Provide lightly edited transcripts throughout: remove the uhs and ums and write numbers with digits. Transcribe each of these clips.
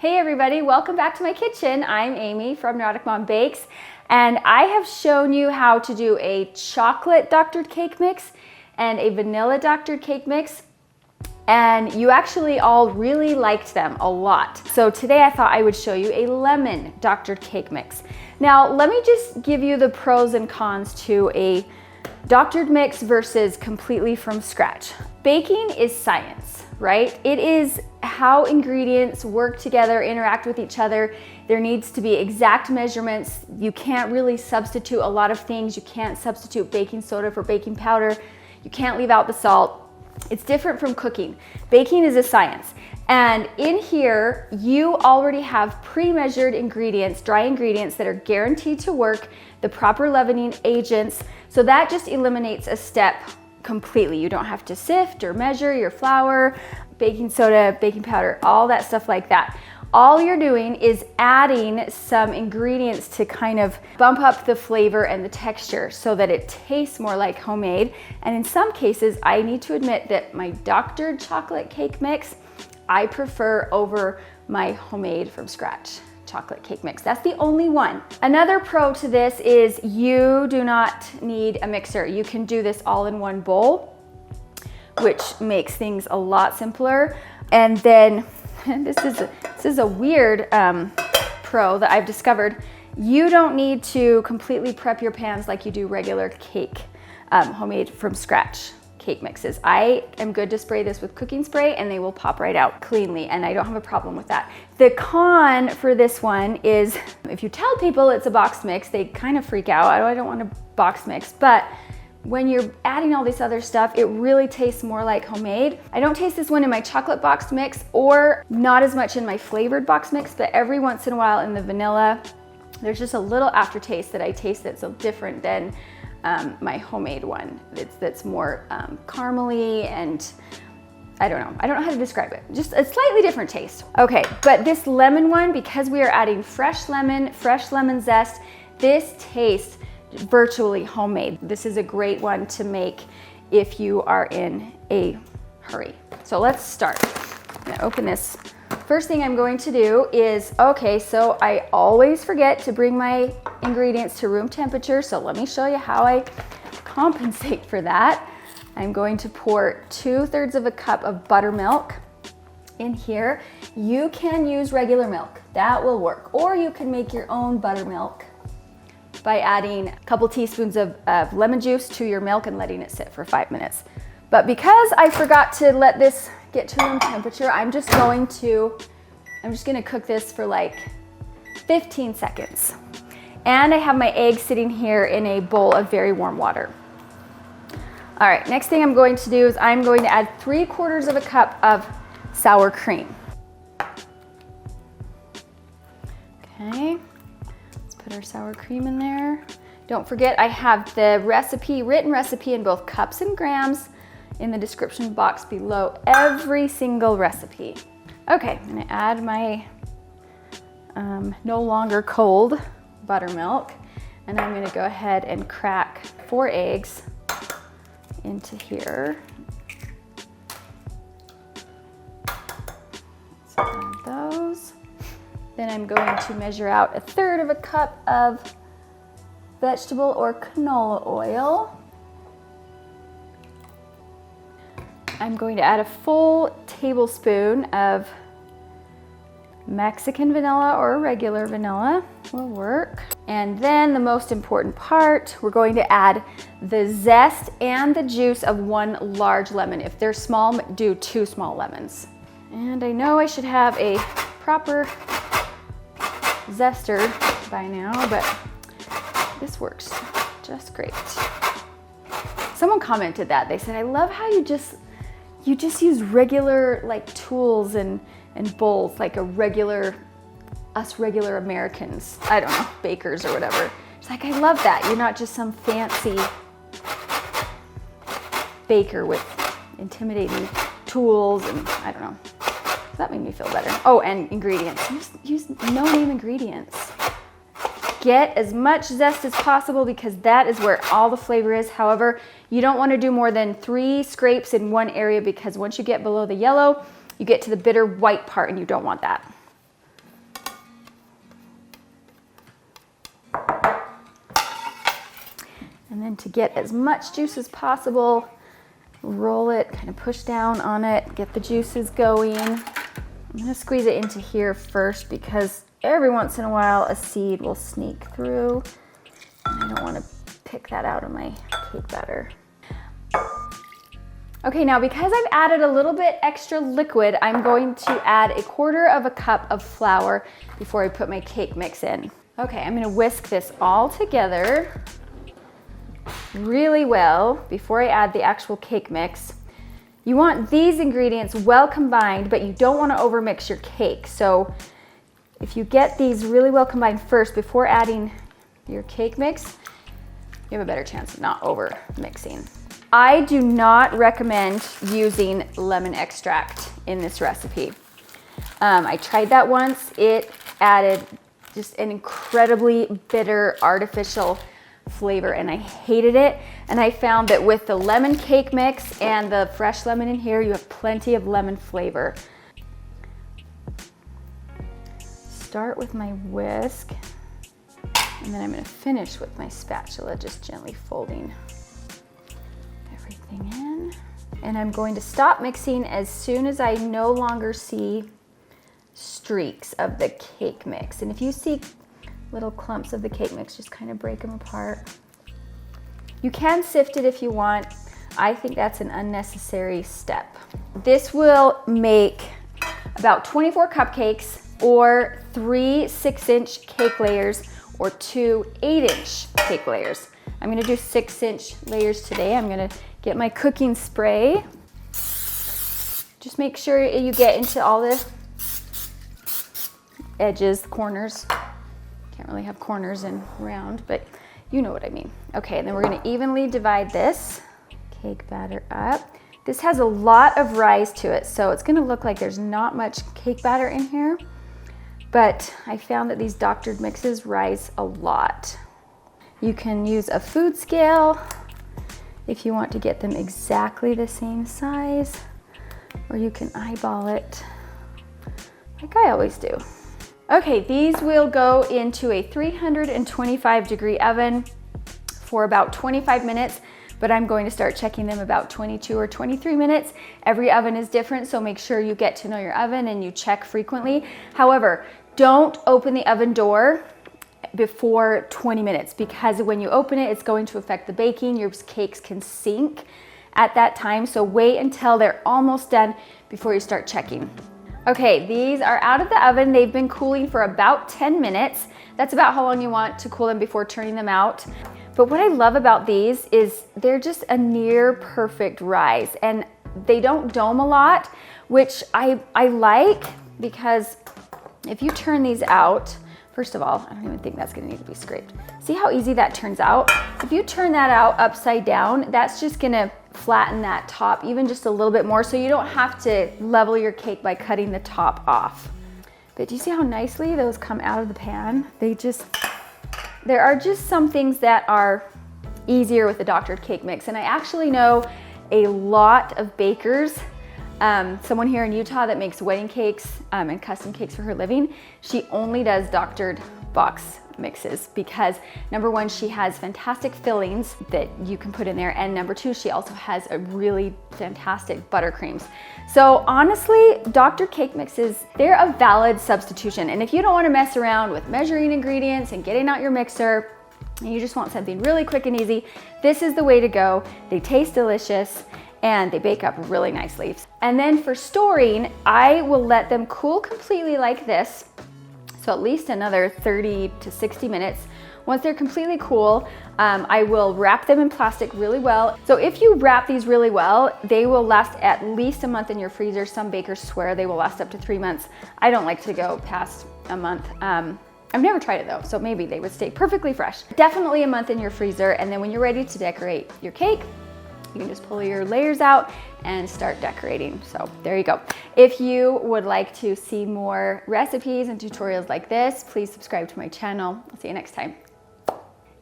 Hey everybody, welcome back to my kitchen. I'm Amy from Neurotic Mom Bakes, and I have shown you how to do a chocolate doctored cake mix and a vanilla doctored cake mix, and you actually all really liked them a lot. So today I thought I would show you a lemon doctored cake mix. Now let me just give you the pros and cons to a doctored mix versus completely from scratch. Baking is science, right? It is how ingredients work together, interact with each other. There needs to be exact measurements. You can't really substitute a lot of things. You can't substitute baking soda for baking powder. You can't leave out the salt. It's different from cooking. Baking is a science. And in here, you already have pre-measured ingredients, dry ingredients that are guaranteed to work, the proper leavening agents. So that just eliminates a step completely. You don't have to sift or measure your flour, baking soda, baking powder, all that stuff like that. All you're doing is adding some ingredients to kind of bump up the flavor and the texture so that it tastes more like homemade. And in some cases, I need to admit that my doctored chocolate cake mix, I prefer over my homemade from scratch chocolate cake mix. That's the only one. Another pro to this is you do not need a mixer. You can do this all in one bowl, which makes things a lot simpler. And then this is a weird pro that I've discovered. You don't need to completely prep your pans like you do regular cake, homemade from scratch cake mixes. I am good to spray this with cooking spray and they will pop right out cleanly, and I don't have a problem with that. The con for this one is if you tell people it's a box mix, they kind of freak out. I don't want a box mix, but when you're adding all this other stuff, it really tastes more like homemade. I don't taste this one in my chocolate box mix, or not as much in my flavored box mix, but every once in a while in the vanilla, there's just a little aftertaste that I taste that's so different than my homemade one. That's more caramely, and I don't know how to describe it. Just a slightly different taste. Okay, but this lemon one, because we are adding fresh lemon zest, this tastes virtually homemade. This is a great one to make if you are in a hurry. So let's start. I'm gonna open this. First thing I'm going to do is, okay, so I always forget to bring my ingredients to room temperature, so let me show you how I compensate for that. I'm going to pour 2/3 of a cup of buttermilk in here. You can use regular milk, that will work, or you can make your own buttermilk by adding a couple teaspoons of lemon juice to your milk and letting it sit for 5 minutes. But because I forgot to let this get to room temperature, I'm just gonna cook this for like 15 seconds. And I have my eggs sitting here in a bowl of very warm water. All right, next thing I'm going to do is I'm going to add 3/4 of a cup of sour cream. Okay, let's put our sour cream in there. Don't forget, I have the written recipe in both cups and grams in the description box below every single recipe. Okay, I'm gonna add my no longer cold buttermilk, and I'm gonna go ahead and crack 4 eggs into here. So add those. Then I'm going to measure out 1/3 of a cup of vegetable or canola oil. I'm going to add a full tablespoon of Mexican vanilla or regular vanilla will work. And then the most important part, we're going to add the zest and the juice of 1 large lemon. If they're small, do 2 small lemons. And I know I should have a proper zester by now, but this works just great. Someone commented that. They said, I love how you just use regular like tools and bowls, like us regular Americans, I don't know, bakers or whatever. It's like, I love that. You're not just some fancy baker with intimidating tools, and I don't know. That made me feel better. Oh, and ingredients. Use no-name ingredients. Get as much zest as possible because that is where all the flavor is. However, you don't want to do more than 3 scrapes in one area, because once you get below the yellow, you get to the bitter white part and you don't want that. And then to get as much juice as possible, roll it, kind of push down on it, get the juices going. I'm gonna squeeze it into here first because every once in a while a seed will sneak through. And I don't wanna pick that out of my cake batter. Okay, now because I've added a little bit extra liquid, I'm going to add 1/4 cup of flour before I put my cake mix in. Okay, I'm gonna whisk this all together really well before I add the actual cake mix. You want these ingredients well combined, but you don't wanna overmix your cake. So if you get these really well combined first before adding your cake mix, you have a better chance of not over mixing. I do not recommend using lemon extract in this recipe. I tried that once. It added just an incredibly bitter, artificial flavor, and I hated it. And I found that with the lemon cake mix and the fresh lemon in here, you have plenty of lemon flavor. Start with my whisk, and then I'm gonna finish with my spatula, just gently folding everything in. And I'm going to stop mixing as soon as I no longer see streaks of the cake mix. And if you see little clumps of the cake mix, just kind of break them apart. You can sift it if you want. I think that's an unnecessary step. This will make about 24 cupcakes, or 3 6-inch cake layers, or 2 8-inch cake layers. I'm gonna do 6-inch layers today. I'm gonna get my cooking spray. Just make sure you get into all the edges, corners. Can't really have corners and round, but you know what I mean. Okay, and then we're gonna evenly divide this cake batter up. This has a lot of rise to it, so it's gonna look like there's not much cake batter in here, but I found that these doctored mixes rise a lot. You can use a food scale if you want to get them exactly the same size, or you can eyeball it like I always do. Okay, these will go into a 325-degree oven for about 25 minutes, but I'm going to start checking them about 22 or 23 minutes. Every oven is different, so make sure you get to know your oven and you check frequently. However, don't open the oven door before 20 minutes, because when you open it, it's going to affect the baking. Your cakes can sink at that time, so wait until they're almost done before you start checking. Okay, these are out of the oven. They've been cooling for about 10 minutes. That's about how long you want to cool them before turning them out. But what I love about these is they're just a near perfect rise, and they don't dome a lot, which I like, because if you turn these out, first of all, I don't even think that's gonna need to be scraped. See how easy that turns out? If you turn that out upside down, that's just gonna flatten that top even just a little bit more, so you don't have to level your cake by cutting the top off. But do you see how nicely those come out of the pan? There are just some things that are easier with the doctored cake mix, and I actually know a lot of bakers. Someone here in Utah that makes wedding cakes and custom cakes for her living. She only does doctored box mixes because number one, she has fantastic fillings that you can put in there, and number two, she also has a really fantastic buttercreams. So honestly, doctored cake mixes, they're a valid substitution. And if you don't want to mess around with measuring ingredients and getting out your mixer, and you just want something really quick and easy, this is the way to go. They taste delicious, and they bake up really nicely. And then for storing, I will let them cool completely like this, so at least another 30 to 60 minutes. Once they're completely cool, I will wrap them in plastic really well. So if you wrap these really well, they will last at least a month in your freezer. Some bakers swear they will last up to 3 months. I don't like to go past a month. I've never tried it though, so maybe they would stay perfectly fresh. Definitely a month in your freezer, and then when you're ready to decorate your cake, you can just pull your layers out and start decorating. So there you go. If you would like to see more recipes and tutorials like this, please subscribe to my channel. I'll see you next time.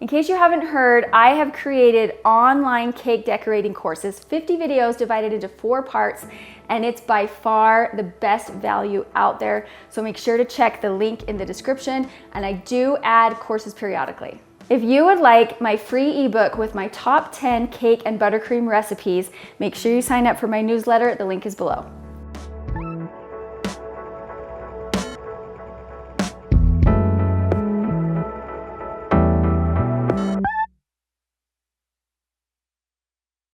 In case you haven't heard, I have created online cake decorating courses, 50 videos divided into 4 parts, and it's by far the best value out there. So make sure to check the link in the description, and I do add courses periodically. If you would like my free ebook with my top 10 cake and buttercream recipes, make sure you sign up for my newsletter. The link is below.